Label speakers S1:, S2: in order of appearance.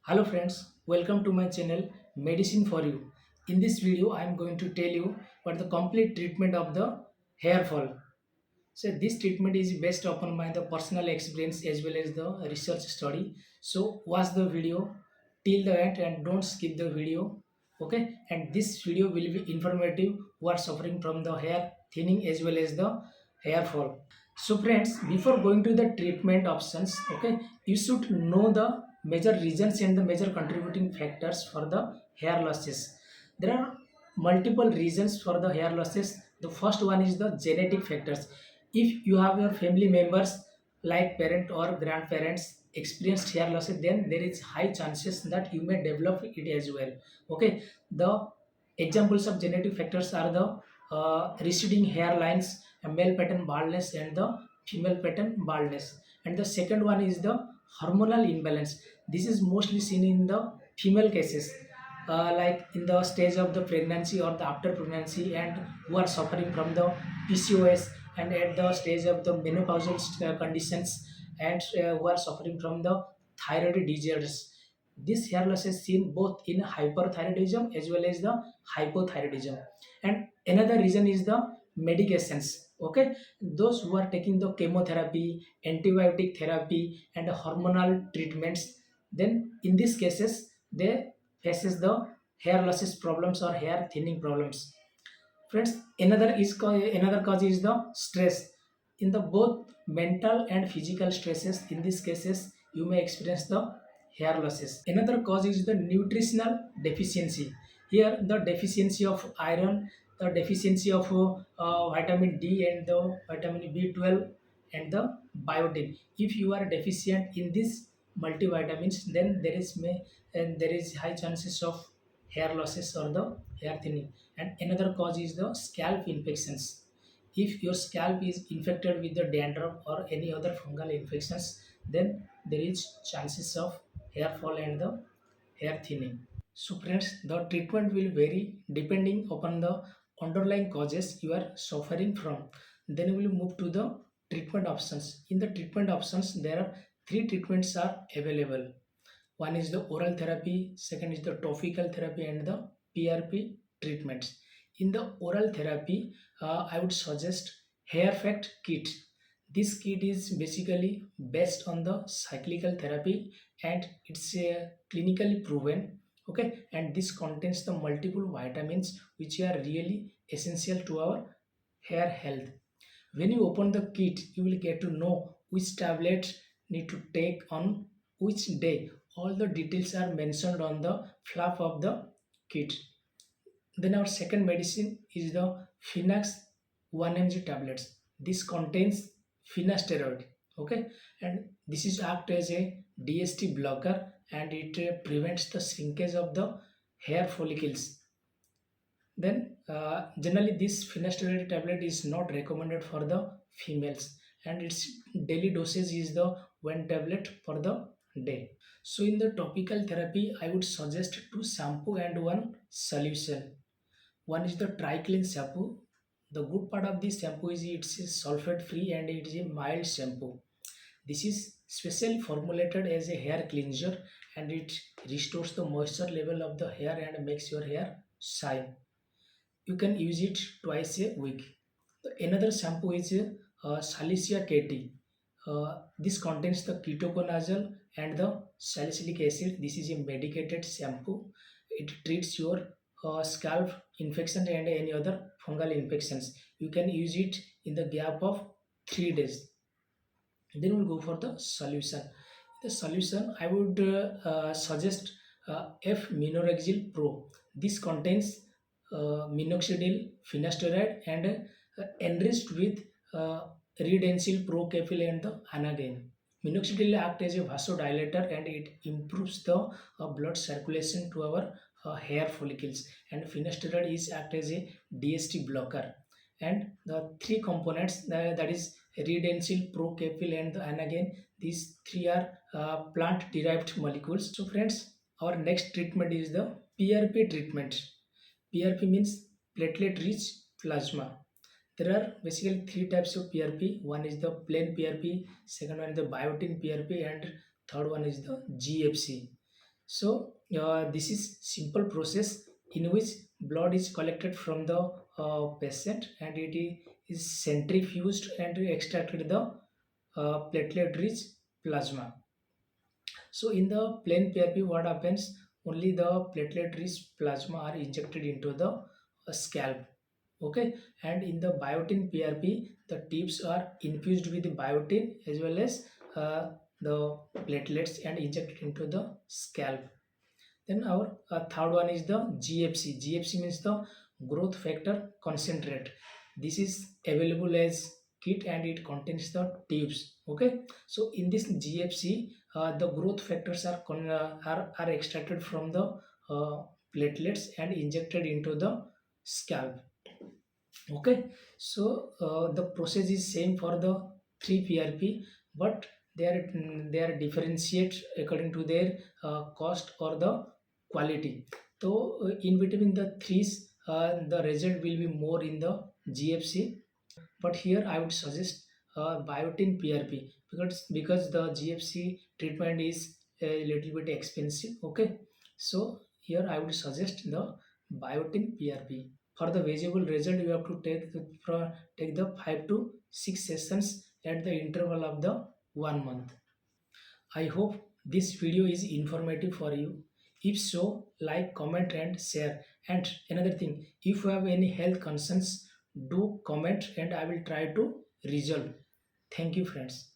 S1: Hello friends, welcome to my channel Medicine for You. In this video, I am going to tell you what the complete treatment of the hair fall. So this treatment is based upon my the personal experience as well as the research study. So watch the video till the end and don't skip the video. Okay, and this video will be informative who are suffering from the hair thinning as well as the hair fall. So friends, before going to the treatment options, okay, you should know the major reasons and the major contributing factors for the hair losses. There are multiple reasons for the hair losses. The first one is the genetic factors. If you have your family members like parent or grandparents experienced hair losses, then there is high chances that you may develop it as well. Okay, the examples of genetic factors are the receding hairlines, a male pattern baldness, and the female pattern baldness. And the second one is the hormonal imbalance. This is mostly seen in the female cases, like in the stage of the pregnancy or the after pregnancy, and who are suffering from the PCOS, and at the stage of the menopausal conditions, and who are suffering from the thyroid disorders. This hair loss is seen both in hyperthyroidism as well as the hypothyroidism. And another reason is the medications. Okay, those who are taking the chemotherapy, antibiotic therapy, and hormonal treatments, then in these cases they faces the hair losses problems or hair thinning problems. Friends, another cause is the stress. In the both mental and physical stresses, in these cases, you may experience the hair losses. Another cause is the nutritional deficiency. Here, the deficiency of iron, the deficiency of vitamin D and the vitamin B12 and the biotin. If you are deficient in these multivitamins, then there is high chances of hair losses or the hair thinning. And another cause is the scalp infections. If your scalp is infected with the dandruff or any other fungal infections, then there is chances of hair fall and the hair thinning. So friends, the treatment will vary depending upon the underlying causes you are suffering from. Then we will move to the treatment options. In the treatment options, there are three treatments are available. One is the oral therapy, second is the topical therapy, and the PRP treatments. In the oral therapy, I would suggest Hair Fact Kit. This kit is basically based on the cyclical therapy, and it's clinically proven. Okay, and this contains the multiple vitamins which are really essential to our hair health. When you open the kit, you will get to know which tablets need to take on which day. All the details are mentioned on the flap of the kit. Then our second medicine is the Finax 1 mg tablets. This contains finasteride. Okay, and this is act as a DST blocker, and it prevents the shrinkage of the hair follicles. Then, generally, this finasteride tablet is not recommended for the females, and its daily dosage is the one tablet for the day. So, in the topical therapy, I would suggest two shampoo and one solution. One is the Triclenz shampoo. The good part of this shampoo is it's sulfate free and it is a mild shampoo. This is specially formulated as a hair cleanser, and it restores the moisture level of the hair and makes your hair shine. You can use it twice a week. Another shampoo is Salicia Kt. This contains the ketoconazole and the salicylic acid. This is a medicated shampoo. It treats your scalp infection and any other fungal infections. You can use it in the gap of 3 days. Then we'll go for the solution. The solution I would suggest F minorexil pro. This contains minoxidil, finasteride, and enriched with redensil pro capil and the anagen. Minoxidil acts as a vasodilator, and it improves the blood circulation to our hair follicles. And finasteride is act as a DST blocker. And the three components, that is redensil, procapil, and the anagen, these three are plant derived molecules. So friends, our next treatment is the PRP treatment. PRP means platelet rich plasma. There are basically three types of PRP. One is the plain PRP, second one is the biotin PRP, and third one is the GFC. So this is simple process in which blood is collected from the patient and is centrifuged and extracted the platelet-rich plasma. So in the plain PRP, what happens? Only the platelet-rich plasma are injected into the scalp. Okay, and in the biotin PRP, the tips are infused with the biotin as well as the platelets and injected into the scalp. Then our third one is the GFC. GFC means the growth factor concentrate. This is available as kit and it contains the tubes. Okay, so in this GFC, the growth factors are extracted from the platelets and injected into the scalp. Okay, so the process is same for the 3 PRP, but they are differentiate according to their cost or the quality. So in between the threes, the result will be more in the GFC, but here I would suggest biotin PRP because the GFC treatment is a little bit expensive. Okay, so here I would suggest the biotin PRP. For the visible result, you have to take the 5 to 6 sessions at the interval of the 1 month. I hope this video is informative for you. If so, like, comment, and share. And another thing, if you have any health concerns, do comment and I will try to resolve. Thank you, friends.